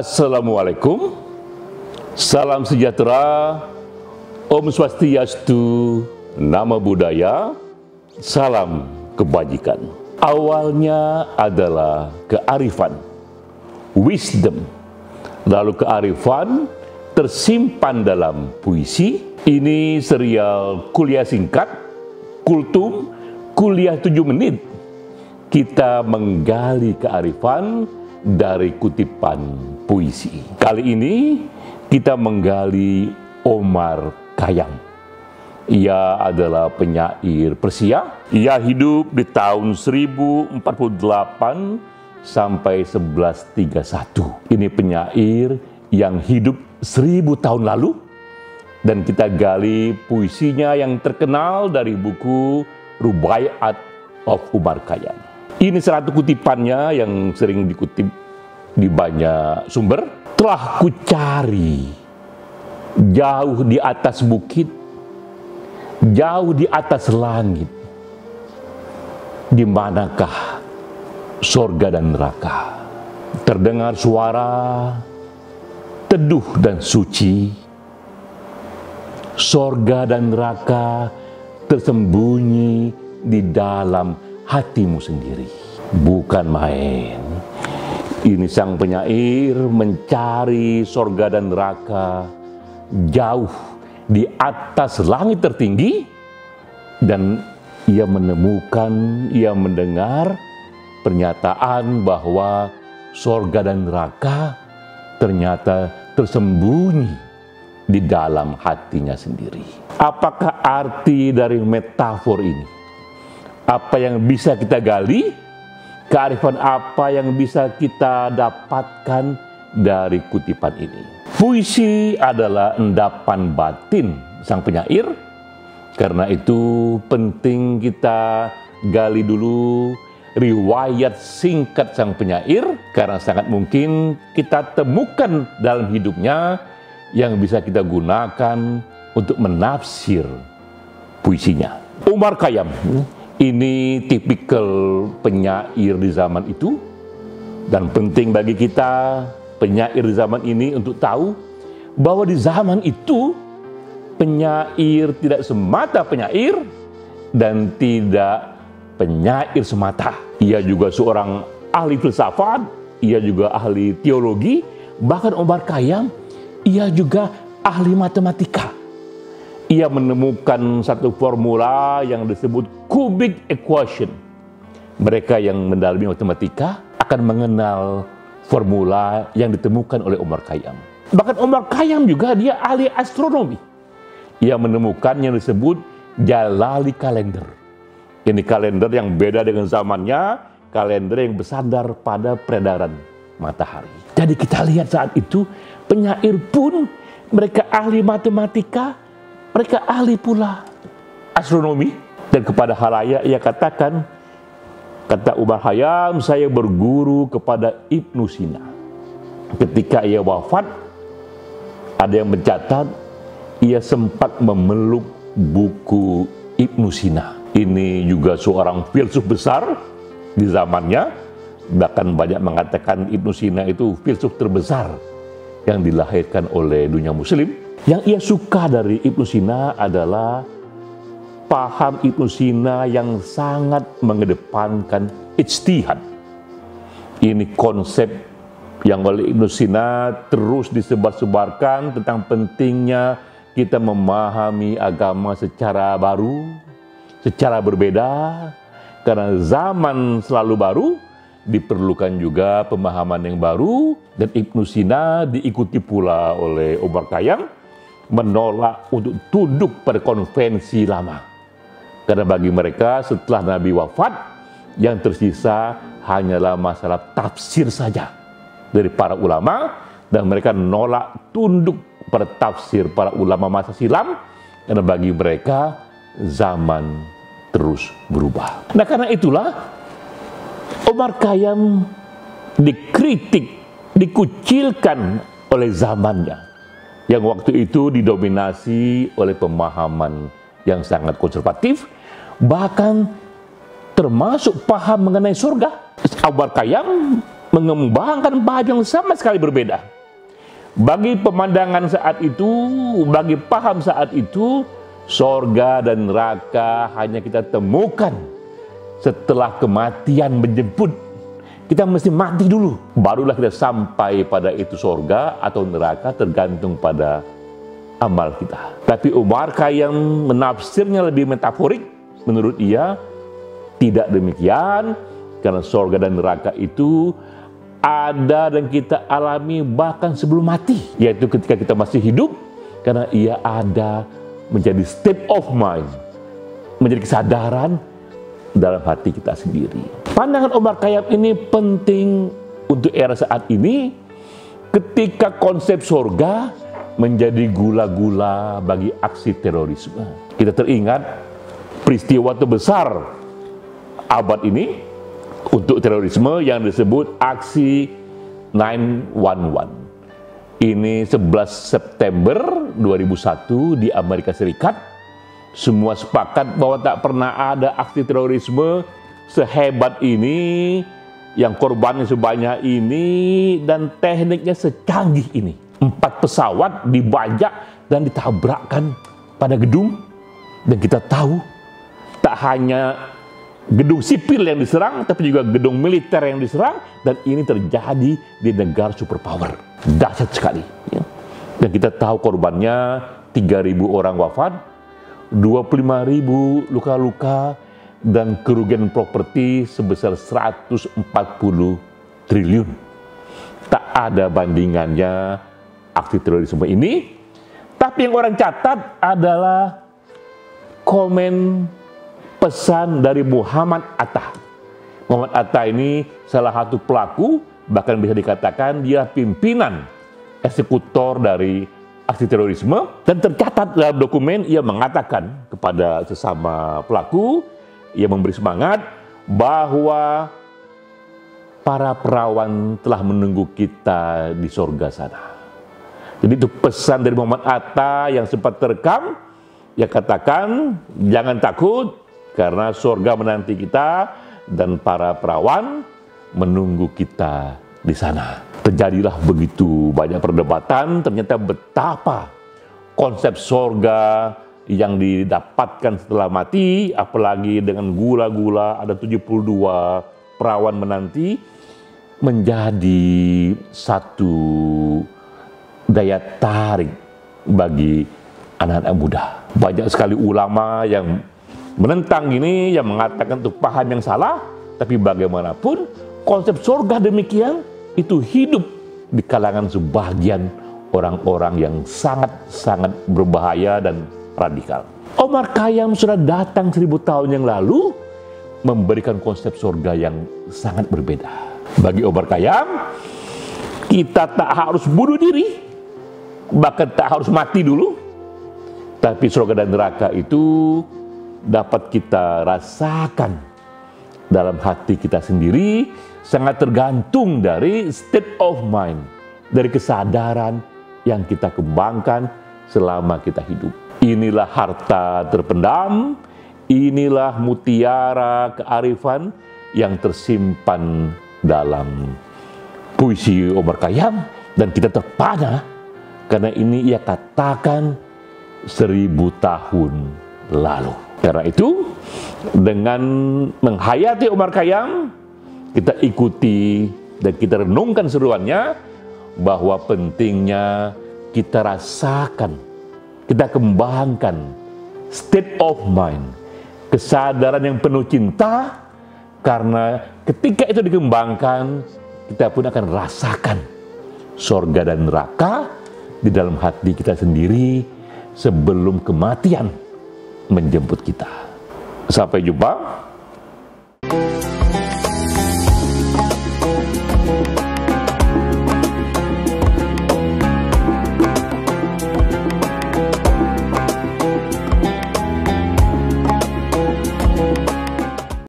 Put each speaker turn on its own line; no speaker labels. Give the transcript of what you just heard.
Assalamualaikum, salam sejahtera, Om Swastiastu, Namo Buddhaya, salam kebajikan. Awalnya adalah kearifan, wisdom, lalu kearifan tersimpan dalam puisi. Ini serial kuliah singkat, kultum, kuliah 7 menit. Kita menggali kearifan dari kutipan puisi. Kali ini kita menggali Omar Khayyam. Ia adalah penyair Persia. Ia hidup di tahun 1048 sampai 1131. Ini penyair yang hidup 1000 tahun lalu, dan kita gali puisinya yang terkenal dari buku Rubaiyat of Omar Khayyam. Ini salah satu kutipannya yang sering dikutip di banyak sumber. Telah kucari jauh di atas bukit, jauh di atas langit, di manakah sorga dan neraka? Terdengar suara teduh dan suci, sorga dan neraka tersembunyi di dalam hatimu sendiri. Bukan main. Ini sang penyair mencari sorga dan neraka jauh di atas langit tertinggi, dan ia menemukan, ia mendengar pernyataan bahwa sorga dan neraka ternyata tersembunyi di dalam hatinya sendiri. Apakah arti dari metafor ini? Apa yang bisa kita gali? Kearifan apa yang bisa kita dapatkan dari kutipan ini? Puisi adalah endapan batin sang penyair. Karena itu penting kita gali dulu riwayat singkat sang penyair, karena sangat mungkin kita temukan dalam hidupnya yang bisa kita gunakan untuk menafsir puisinya. Omar Khayyam ini tipikal penyair di zaman itu, dan penting bagi kita penyair di zaman ini untuk tahu bahwa di zaman itu penyair tidak semata penyair dan tidak penyair semata. Ia juga seorang ahli filsafat, ia juga ahli teologi, bahkan Omar Khayyam ia juga ahli matematika. Ia menemukan satu formula yang disebut cubic equation. Mereka yang mendalami matematika akan mengenal formula yang ditemukan oleh Omar Khayyam. Bahkan Omar Khayyam juga dia ahli astronomi. Ia menemukan yang disebut Jalali kalender. Ini kalender yang beda dengan zamannya, kalender yang bersandar pada peredaran matahari. Jadi kita lihat saat itu penyair pun mereka ahli matematika, mereka ahli pula astronomi. Dan kepada halayak ia katakan, kata Omar Khayyam, saya berguru kepada Ibnu Sina. Ketika ia wafat, ada yang mencatat ia sempat memeluk buku Ibnu Sina. Ini juga seorang filsuf besar di zamannya. Bahkan banyak mengatakan Ibnu Sina itu filsuf terbesar yang dilahirkan oleh dunia muslim. Yang ia suka dari Ibnu Sina adalah paham Ibnu Sina yang sangat mengedepankan ijtihad. Ini konsep yang oleh Ibnu Sina terus disebar-sebarkan tentang pentingnya kita memahami agama secara baru, secara berbeda, karena zaman selalu baru, diperlukan juga pemahaman yang baru. Dan Ibnu Sina diikuti pula oleh Omar Khayyam, menolak untuk tunduk pada konvensi lama. Karena bagi mereka setelah Nabi wafat, yang tersisa hanyalah masalah tafsir saja dari para ulama, dan mereka nolak tunduk pada tafsir para ulama masa silam, karena bagi mereka zaman terus berubah. Nah, karena itulah Omar Khayyam dikritik, dikucilkan oleh zamannya, yang waktu itu didominasi oleh pemahaman yang sangat konservatif, bahkan termasuk paham mengenai surga. Omar Khayyam mengembangkan paham yang sama sekali berbeda. Bagi pemandangan saat itu, bagi paham saat itu, sorga dan neraka hanya kita temukan setelah kematian menjemput. Kita mesti mati dulu, barulah kita sampai pada itu sorga atau neraka, tergantung pada amal kita. Tapi Omar Khayyam menafsirnya lebih metaforik. Menurut ia, tidak demikian, karena sorga dan neraka itu ada dan kita alami bahkan sebelum mati, yaitu ketika kita masih hidup, karena ia ada menjadi state of mind, menjadi kesadaran dalam hati kita sendiri. Pandangan Omar Khayyam ini penting untuk era saat ini, ketika konsep sorga menjadi gula-gula bagi aksi terorisme. Kita teringat peristiwa terbesar abad ini untuk terorisme yang disebut aksi 9/11. Ini 11 September 2001 di Amerika Serikat. Semua sepakat bahwa tak pernah ada aksi terorisme sehebat ini, yang korbannya sebanyak ini, dan tekniknya secanggih ini. 4 pesawat dibajak dan ditabrakkan pada gedung. Dan kita tahu, tak hanya gedung sipil yang diserang, tapi juga gedung militer yang diserang, dan ini terjadi di negara superpower. Dahsyat sekali. Ya. Dan kita tahu korbannya 3.000 orang wafat, 25.000 luka-luka, dan kerugian properti sebesar 140 triliun. Tak ada bandingannya aksi terorisme ini. Tapi yang orang catat adalah komen pesan dari Muhammad Atta. Muhammad Atta ini salah satu pelaku, bahkan bisa dikatakan dia pimpinan eksekutor dari aksi terorisme. Dan tercatat dalam dokumen, ia mengatakan kepada sesama pelaku, ia memberi semangat bahwa para perawan telah menunggu kita di sorga sana. Jadi itu pesan dari Muhammad Atta yang sempat terekam. Ia katakan, jangan takut, karena sorga menanti kita dan para perawan menunggu kita di sana. Terjadilah begitu banyak perdebatan, ternyata betapa konsep sorga yang didapatkan setelah mati, apalagi dengan gula-gula, ada 72 perawan menanti, menjadi satu daya tarik bagi anak-anak muda. Banyak sekali ulama yang menentang ini, yang mengatakan itu paham yang salah. Tapi bagaimanapun konsep surga demikian itu hidup di kalangan sebagian orang-orang yang sangat-sangat berbahaya dan radikal. Omar Khayyam sudah datang 1000 tahun yang lalu memberikan konsep surga yang sangat berbeda. Bagi Omar Khayyam, kita tak harus bunuh diri, bahkan tak harus mati dulu, tapi surga dan neraka itu dapat kita rasakan dalam hati kita sendiri, sangat tergantung dari state of mind, dari kesadaran yang kita kembangkan selama kita hidup. Inilah harta terpendam, inilah mutiara kearifan yang tersimpan dalam puisi Omar Khayyam, dan kita terpana karena ini ia katakan 1000 tahun lalu. Karena itu, dengan menghayati Omar Khayyam, kita ikuti dan kita renungkan seruannya, bahwa pentingnya kita rasakan, kita kembangkan state of mind, kesadaran yang penuh cinta, karena ketika itu dikembangkan, kita pun akan rasakan sorga dan neraka di dalam hati kita sendiri sebelum kematian menjemput kita. Sampai jumpa.